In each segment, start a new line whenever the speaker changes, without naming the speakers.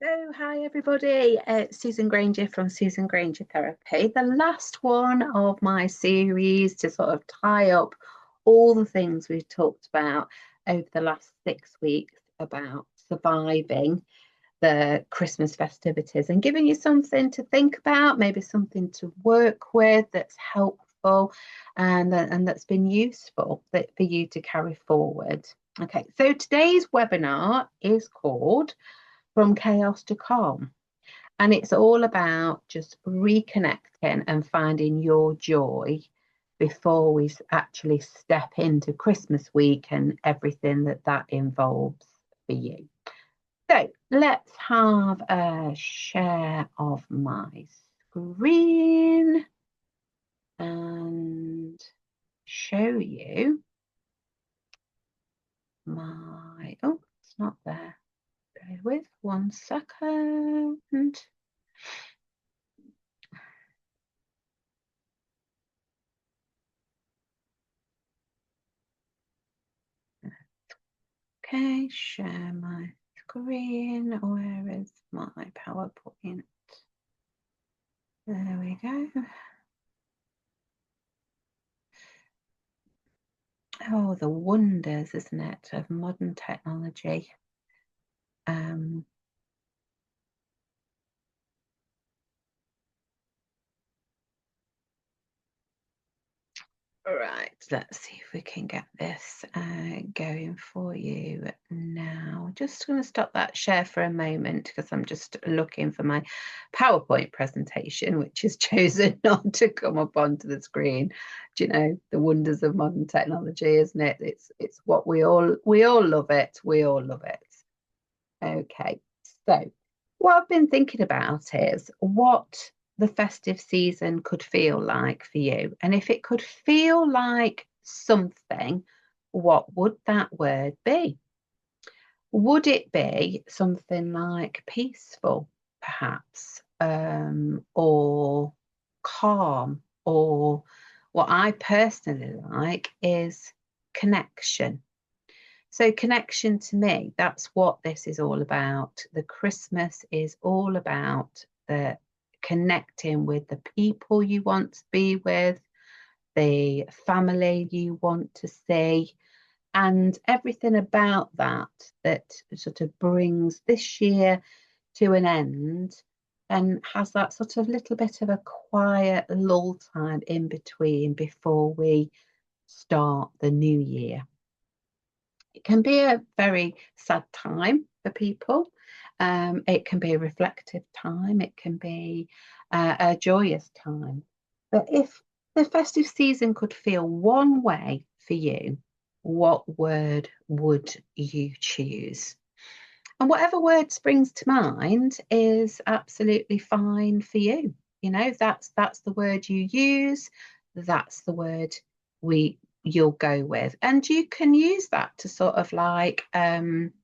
So, hi everybody, it's Susan Granger from Susan Granger Therapy, the last one of my series to sort of tie up all the things we've talked about over the last 6 weeks about surviving the Christmas festivities and giving you something to think about, maybe something to work with that's helpful and that's been useful for you to carry forward. Okay, so today's webinar is called From Chaos to Calm. And it's all about just reconnecting and finding your joy before we actually step into Christmas week and everything that involves for you. So let's have a share of my screen and show you oh, it's not there. Bear with 1 second. Okay, share my screen. Where is my PowerPoint? There we go. Oh, the wonders, isn't it, of modern technology. Right, let's see if we can get this going for you now. Just going to stop that share for a moment because I'm just looking for my PowerPoint presentation, which has chosen not to come up onto the screen. Do you know the wonders of modern technology, isn't it? It's what we all love it. We all love it. Okay, so what I've been thinking about is what the festive season could feel like for you. And if it could feel like something, what would that word be? Would it be something like peaceful, perhaps, or calm, or what I personally like is connection? So, connection to me, that's what this is all about. The Christmas is all about the connecting with the people you want to be with, the family you want to see, and everything about that sort of brings this year to an end and has that sort of little bit of a quiet lull time in between before we start the new year. It can be a very sad time for people. It can be a reflective time. It can be a joyous time. But if the festive season could feel one way for you, what word would you choose? And whatever word springs to mind is absolutely fine for you. You know, that's the word you use. That's the word we you'll go with. And you can use that to sort of like frame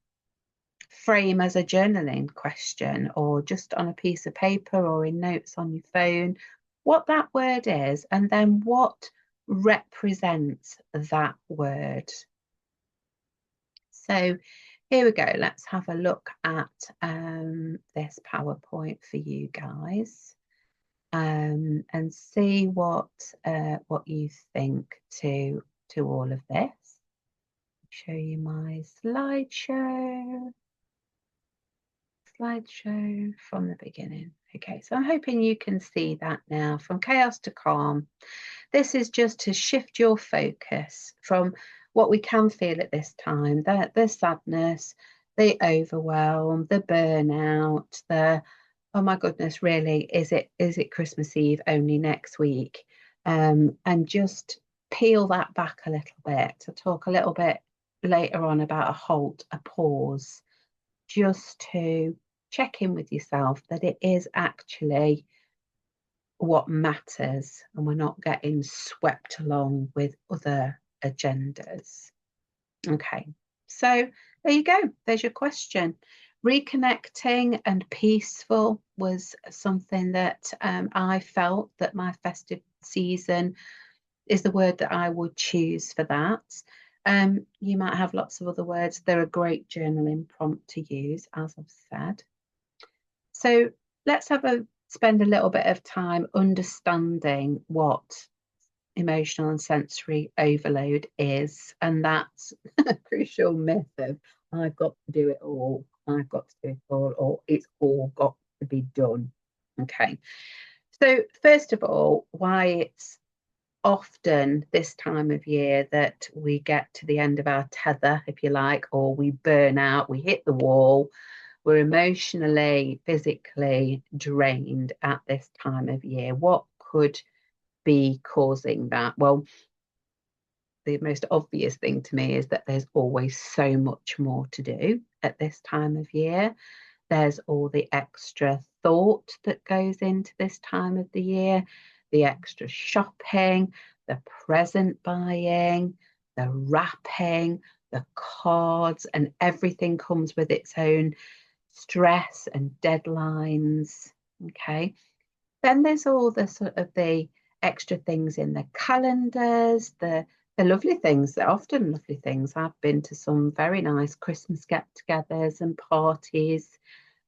as a journaling question or just on a piece of paper or in notes on your phone, what that word is, and then what represents that word. So here we go. Let's have a look at this PowerPoint for you guys and see what you think to all of this. Show you my slideshow from the beginning. Okay, so I'm hoping you can see that now. From chaos to calm. This is just to shift your focus from what we can feel at this time, the sadness, the overwhelm, the burnout, the oh my goodness, really, is it Christmas Eve only next week? And just peel that back a little bit to talk a little bit later on about a halt, a pause, just to check in with yourself that it is actually what matters and we're not getting swept along with other agendas. Okay, so there you go. There's your question. Reconnecting and peaceful was something that I felt that my festive season is the word that I would choose for that. You might have lots of other words. They're a great journaling prompt to use, as I've said. So let's spend a little bit of time understanding what emotional and sensory overload is, and that's a crucial myth of I've got to do it all, I've got to do it all, or it's all got to be done. Okay. So first of all, why it's often this time of year that we get to the end of our tether, if you like, or we burn out, we hit the wall, we're emotionally, physically drained at this time of year. What could be causing that? Well, the most obvious thing to me is that there's always so much more to do at this time of year. There's all the extra thought that goes into this time of the year, the extra shopping, the present buying, the wrapping, the cards, and everything comes with its own stress and deadlines. Okay. Then there's all the sort of the extra things in the calendars, the lovely things, they're often lovely things. I've been to some very nice Christmas get-togethers and parties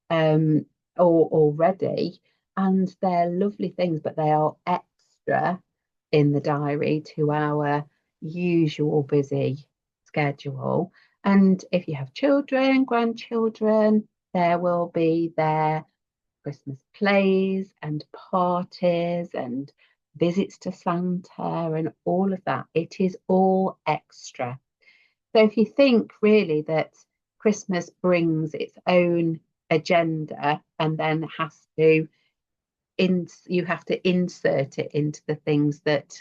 um, already, and they're lovely things, but they are extra in the diary to our usual busy schedule. And if you have children, grandchildren, there will be their Christmas plays and parties and visits to Santa and all of that. It is all extra. So if you think really that Christmas brings its own agenda and then you have to insert it into the things that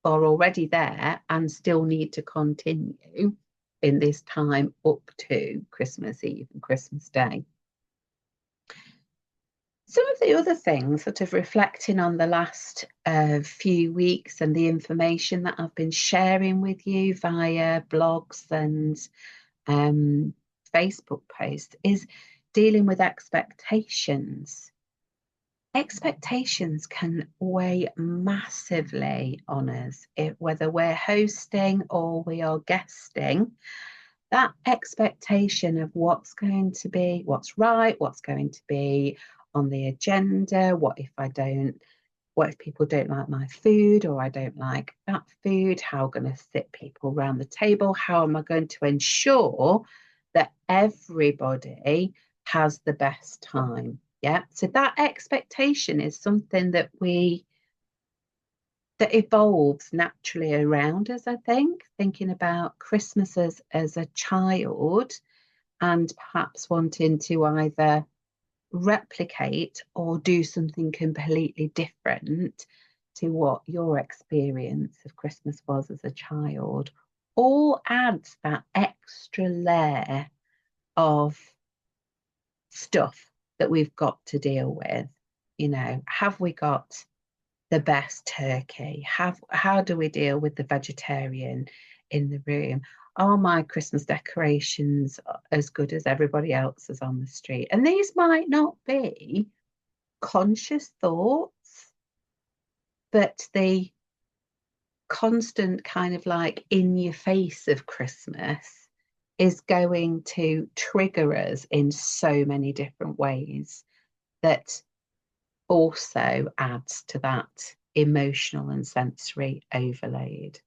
are already there and still need to continue in this time up to Christmas Eve and Christmas Day. Some of the other things, sort of reflecting on the last few weeks and the information that I've been sharing with you via blogs and Facebook posts, is dealing with expectations. Expectations can weigh massively on us, whether we're hosting or we are guesting. That expectation of what's going to be, what's right, what's going to be on the agenda, what if people don't like my food or I don't like that food, how am I going to sit people around the table, how am I going to ensure that everybody has the best time? Yeah, so that expectation is something that evolves naturally around us, I think, thinking about Christmas as a child and perhaps wanting to either replicate or do something completely different to what your experience of Christmas was as a child, all adds that extra layer of stuff that we've got to deal with. You know, have we got the best turkey? How do we deal with the vegetarian in the room? Are my Christmas decorations as good as everybody else's on the street? And these might not be conscious thoughts, but the constant kind of like in your face of Christmas is going to trigger us in so many different ways that also adds to that emotional and sensory overload.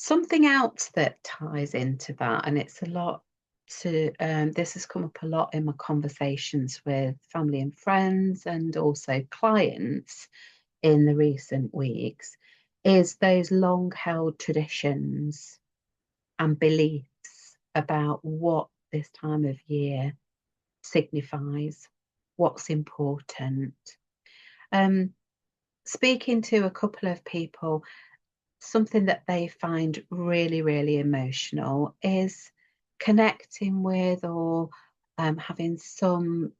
Something else that ties into that, and it's a lot this has come up a lot in my conversations with family and friends and also clients in the recent weeks, is those long held traditions and beliefs about what this time of year signifies, what's important. Speaking to a couple of people, something that they find really, really emotional is connecting with or having some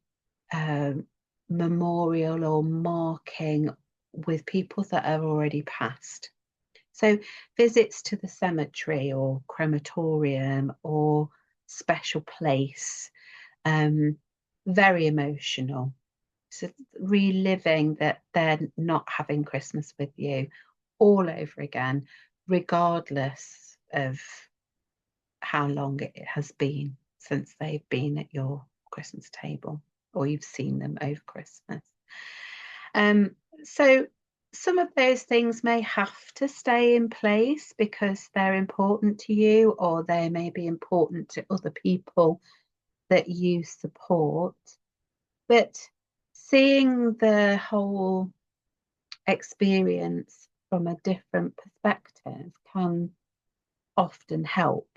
memorial or marking with people that are already passed. So visits to the cemetery or crematorium or special place, very emotional. So reliving that they're not having Christmas with you all over again, regardless of how long it has been since they've been at your Christmas table, or you've seen them over Christmas. So some of those things may have to stay in place because they're important to you, or they may be important to other people that you support. But seeing the whole experience from a different perspective can often help.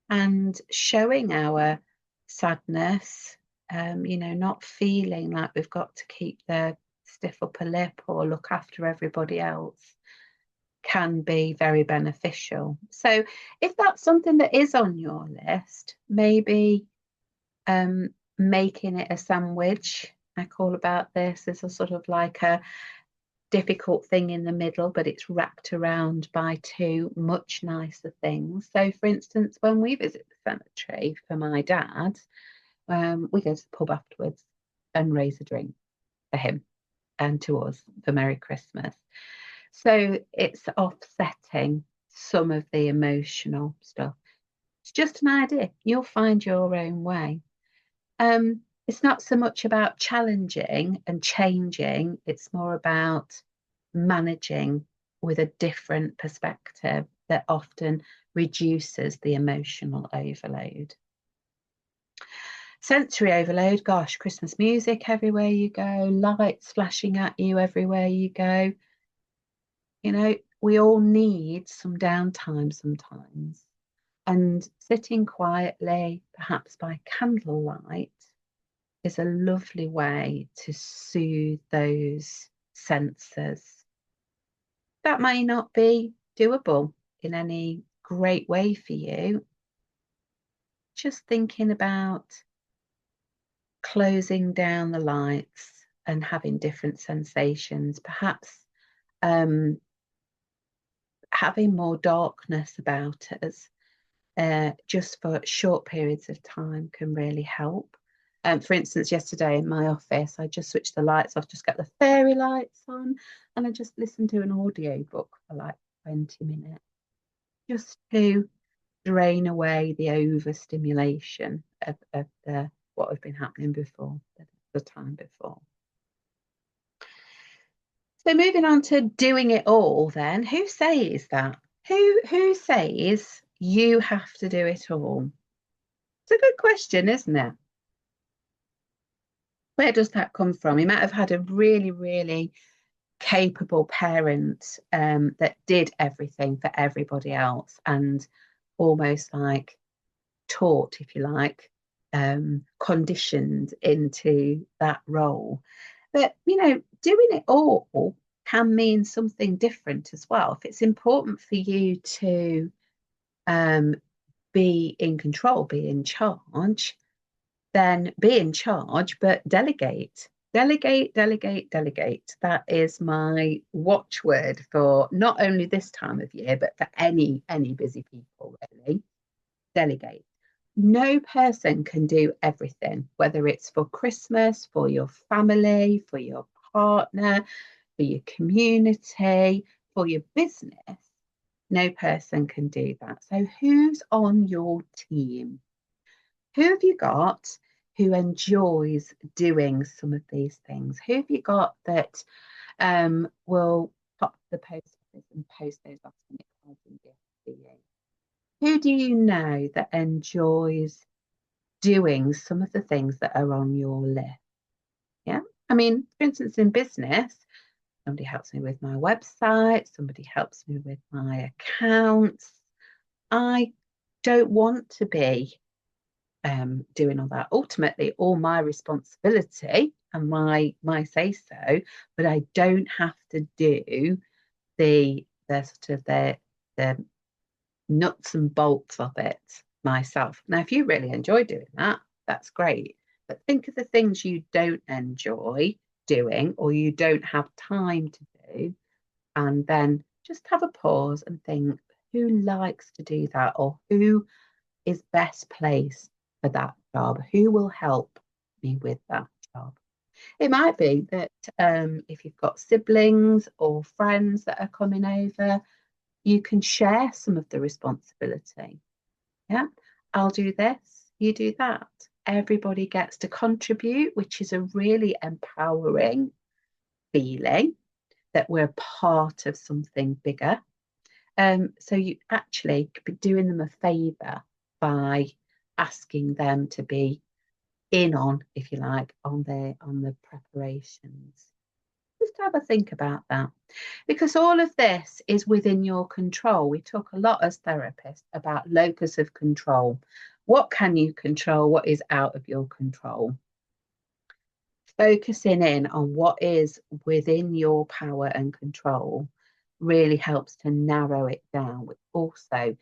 And showing our sadness, not feeling like we've got to keep the stiff upper lip or look after everybody else, can be very beneficial. So if that's something that is on your list, maybe making it a sandwich. I call about this as a sort of like a difficult thing in the middle, but it's wrapped around by two much nicer things. So, for instance, when we visit the cemetery for my dad, we go to the pub afterwards and raise a drink for him and to us for Merry Christmas. So it's offsetting some of the emotional stuff. It's just an idea. You'll find your own way. It's not so much about challenging and changing, it's more about managing with a different perspective that often reduces the emotional overload. Sensory overload, gosh, Christmas music everywhere you go, lights flashing at you everywhere you go. We all need some downtime sometimes. And sitting quietly, perhaps by candlelight, is a lovely way to soothe those senses. That may not be doable in any great way for you. Just thinking about closing down the lights and having different sensations, perhaps having more darkness about us just for short periods of time can really help. For instance, yesterday in my office, I just switched the lights off, just got the fairy lights on, and I just listened to an audio book for like 20 minutes, just to drain away the overstimulation of what had been happening before, the time before. So moving on to doing it all then, who says that? Who says you have to do it all? It's a good question, isn't it? Where does that come from? You might have had a really, really capable parent that did everything for everybody else and almost like taught, if you like, conditioned into that role. But, doing it all can mean something different as well. If it's important for you to be in control, be in charge, then be in charge, but delegate. Delegate, delegate, delegate. That is my watchword for not only this time of year, but for any busy people, really. Delegate. No person can do everything, whether it's for Christmas, for your family, for your partner, for your community, for your business. No person can do that. So who's on your team? Who have you got who enjoys doing some of these things? Who have you got that will pop the post office and post those last minute cards and gifts to you? Who do you know that enjoys doing some of the things that are on your list? Yeah. I mean, for instance, in business, somebody helps me with my website, somebody helps me with my accounts. I don't want to be doing all that. Ultimately, all my responsibility and my say so, but I don't have to do the sort of the nuts and bolts of it myself. Now, if you really enjoy doing that, that's great. But think of the things you don't enjoy doing or you don't have time to do, and then just have a pause and think, who likes to do that, or who is best placed for that job? Who will help me with that job? It might be that if you've got siblings or friends that are coming over, you can share some of the responsibility. Yeah, I'll do this, you do that. everybody gets to contribute, which is a really empowering feeling that we're part of something bigger. So you actually could be doing them a favour by asking them to be in on, if you like, on the preparations. Just have a think about that, because all of this is within your control. We talk a lot as therapists about locus of control. What can you control? What is out of your control? Focusing in on what is within your power and control really helps to narrow it down, which also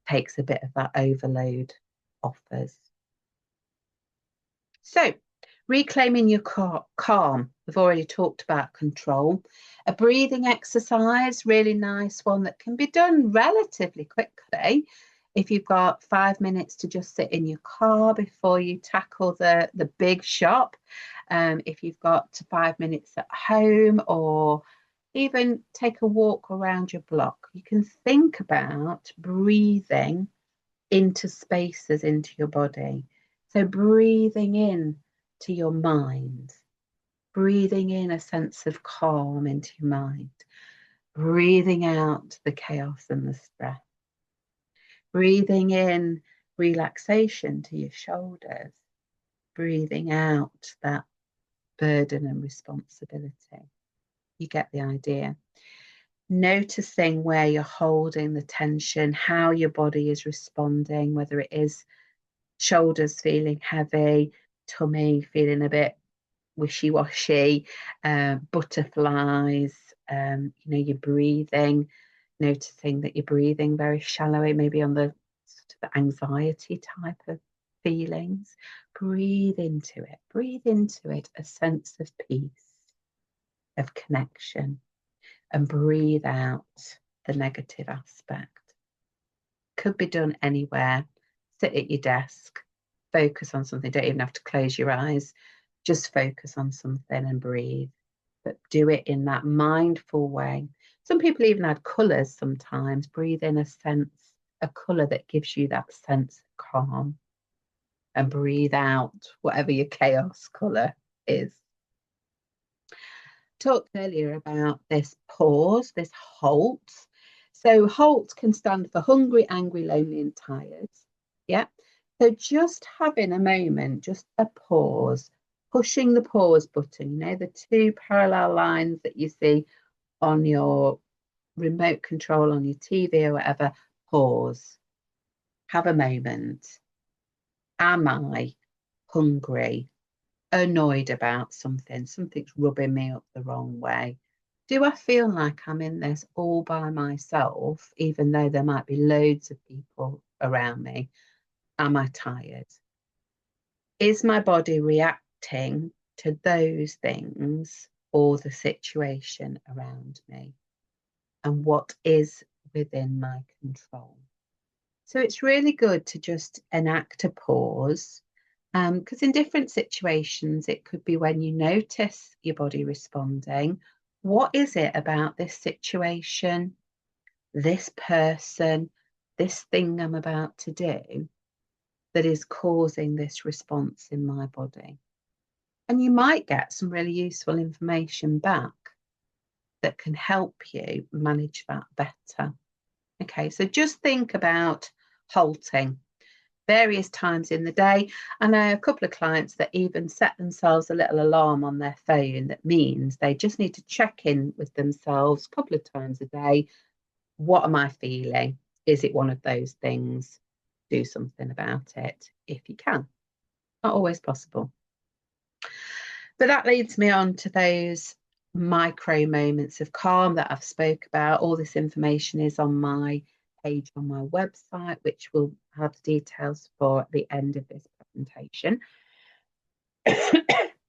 takes a bit of that overload off us. So, reclaiming your calm. We've already talked about control. A breathing exercise, really nice one that can be done relatively quickly. If you've got 5 minutes to just sit in your car before you tackle the big shop, if you've got 5 minutes at home, or even take a walk around your block, you can think about breathing into spaces into your body. So breathing in to your mind, breathing in a sense of calm into your mind, breathing out the chaos and the stress, breathing in relaxation to your shoulders, breathing out that burden and responsibility. You get the idea. Noticing where you're holding the tension, how your body is responding, whether it is shoulders feeling heavy, tummy feeling a bit wishy-washy, butterflies, you're breathing, noticing that you're breathing very shallowly, maybe on the sort of anxiety type of feelings. Breathe into it, a sense of peace, of connection, and breathe out the negative aspect. Could be done anywhere. Sit at your desk, focus on something. Don't even have to close your eyes. Just focus on something and breathe, but do it in that mindful way. Some people even add colours sometimes. Breathe in a colour that gives you that sense of calm, and breathe out whatever your chaos colour is. Talked earlier about this pause, this halt. So halt can stand for hungry, angry, lonely, and tired. Yeah. So just having a moment, just a pause, pushing the pause button, the two parallel lines that you see on your remote control on your TV or whatever. Pause. Have a moment. Am I hungry? Annoyed about something? Something's rubbing me up the wrong way. Do I feel like I'm in this all by myself, even though there might be loads of people around me? Am I tired? Is my body reacting to those things or the situation around me? And what is within my control? So it's really good to just enact a pause, because in different situations, it could be when you notice your body responding. What is it about this situation, this person, this thing I'm about to do that is causing this response in my body? And you might get some really useful information back that can help you manage that better. Okay, so just think about halting various times in the day. I know a couple of clients that even set themselves a little alarm on their phone that means they just need to check in with themselves a couple of times a day. What am I feeling? Is it one of those things? Do something about it if you can. Not always possible. But that leads me on to those micro moments of calm that I've spoke about. All this information is on my page on my website, which will have details for at the end of this presentation.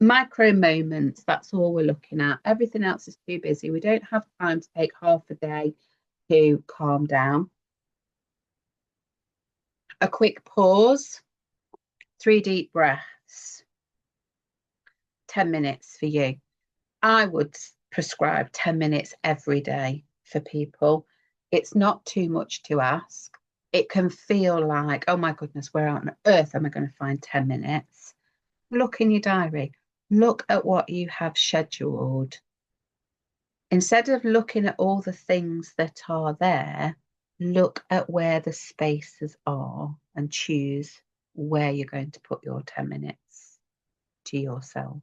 Micro moments, that's all we're looking at. Everything else is too busy. We don't have time to take half a day to calm down. A quick pause, 3 deep breaths, 10 minutes for you. I would prescribe 10 minutes every day for people. It's not too much to ask. It can feel like, oh my goodness, where on earth am I going to find 10 minutes? Look in your diary. Look at what you have scheduled. Instead of looking at all the things that are there, look at where the spaces are and choose where you're going to put your 10 minutes to yourself.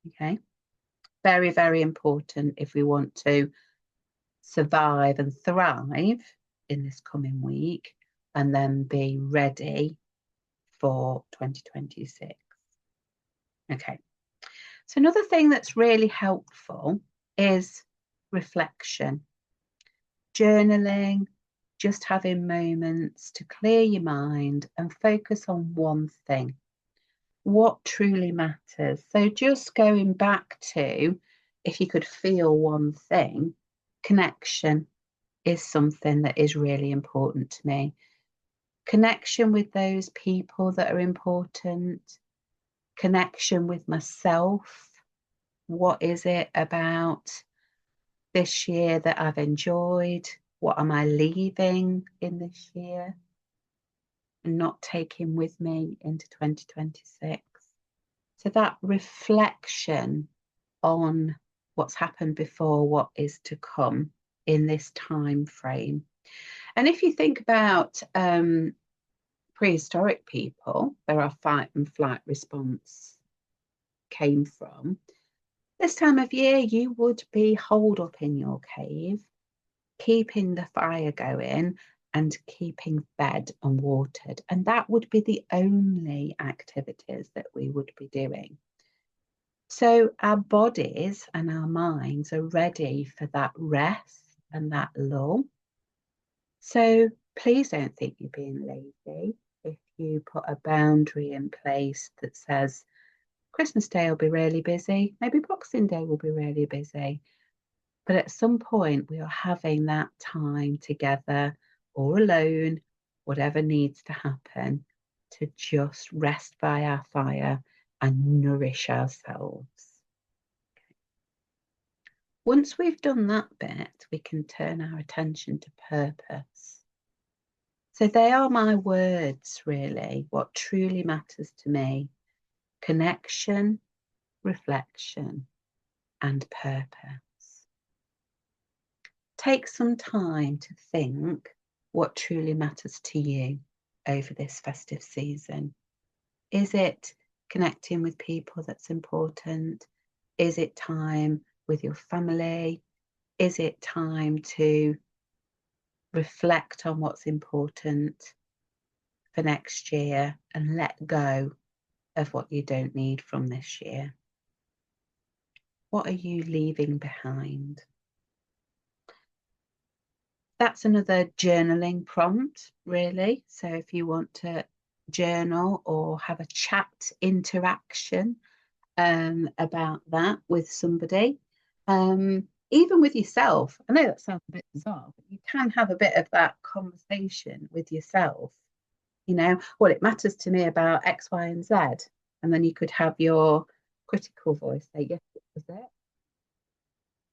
Okay. Very, very important if we want to survive and thrive in this coming week and then be ready for 2026. Okay. So another thing that's really helpful is reflection, journaling, just having moments to clear your mind and focus on one thing, what truly matters. So just going back to, if you could feel one thing, connection is something that is really important to me. Connection with those people that are important, connection with myself. What is it about this year that I've enjoyed? What am I leaving in this year and not taking with me into 2026? So that reflection on what's happened before, what is to come in this time frame. And if you think about prehistoric people, where our fight and flight response came from, this time of year you would be holed up in your cave, keeping the fire going and keeping fed and watered. And that would be the only activities that we would be doing. So our bodies and our minds are ready for that rest and that lull. So please don't think you're being lazy if you put a boundary in place that says Christmas Day will be really busy, maybe Boxing Day will be really busy. But at some point, we are having that time together or alone, whatever needs to happen, to just rest by our fire and nourish ourselves. Once we've done that bit, we can turn our attention to purpose. So they are my words, really, what truly matters to me: connection, reflection, and purpose. Take some time to think what truly matters to you over this festive season. Is it connecting with people that's important? Is it time with your family? Is it time to reflect on what's important for next year and let go of what you don't need from this year? What are you leaving behind? That's another journaling prompt, really. So if you want to journal or have a chat interaction about that with somebody, even with yourself. I know that sounds a bit bizarre, but you can have a bit of that conversation with yourself. You know, well, it matters to me about X, Y, and Z. And then you could have your critical voice say, yes, it was it.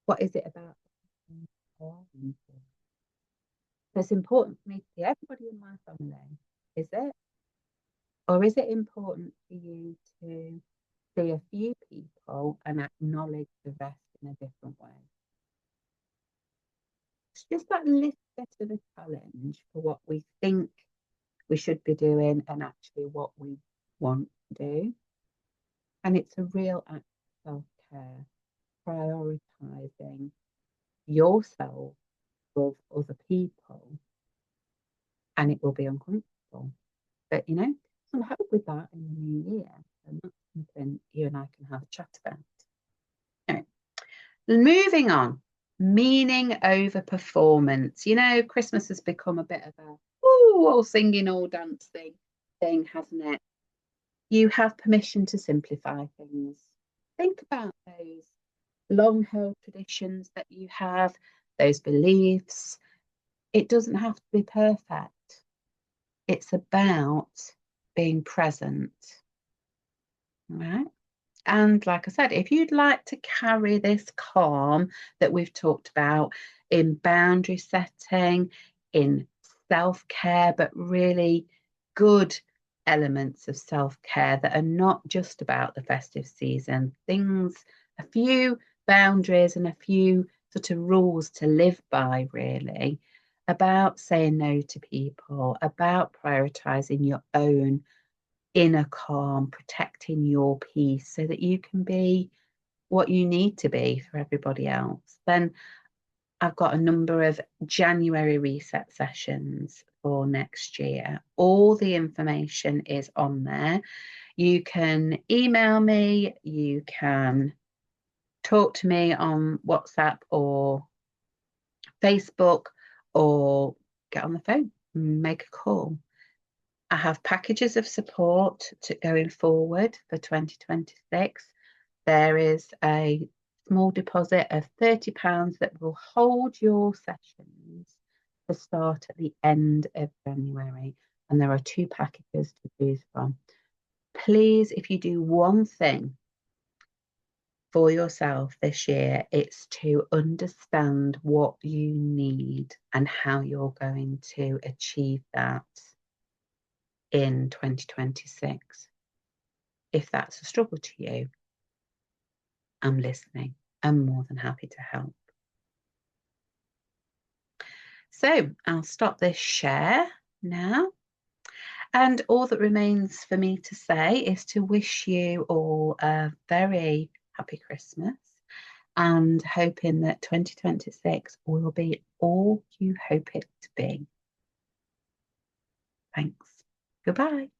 What is it about? It's important for me to see everybody in my family. Is it? Or is it important for you to see a few people and acknowledge the rest in a different way? It's just that little bit of a challenge for what we think we should be doing and actually what we want to do. And it's a real act of self-care, prioritizing yourself above other people, and it will be uncomfortable. But some help with that in the new year, and that's something you and I can have a chat about. Anyway, moving on, meaning over performance. Christmas has become a bit of a all singing, all dancing thing, hasn't it? You have permission to simplify things. Think about those long held traditions that you have, those beliefs. It doesn't have to be perfect. It's about being present. All right. And like I said, if you'd like to carry this calm that we've talked about in boundary setting, in self-care, but really good elements of self-care that are not just about the festive season. Things, a few boundaries and a few sort of rules to live by, really, about saying no to people, about prioritizing your own inner calm, protecting your peace so that you can be what you need to be for everybody else. Then I've got a number of January reset sessions for next year. All the information is on there. You can email me, you can talk to me on WhatsApp or Facebook, or get on the phone, make a call. I have packages of support going forward for 2026. There is a small deposit of £30 that will hold your sessions to start at the end of January. And there are 2 packages to choose from. Please, if you do one thing for yourself this year, it's to understand what you need and how you're going to achieve that in 2026. If that's a struggle to you, I'm listening. I'm more than happy to help. So I'll stop this share now. And all that remains for me to say is to wish you all a very happy Christmas and hoping that 2026 will be all you hope it to be. Thanks. Goodbye.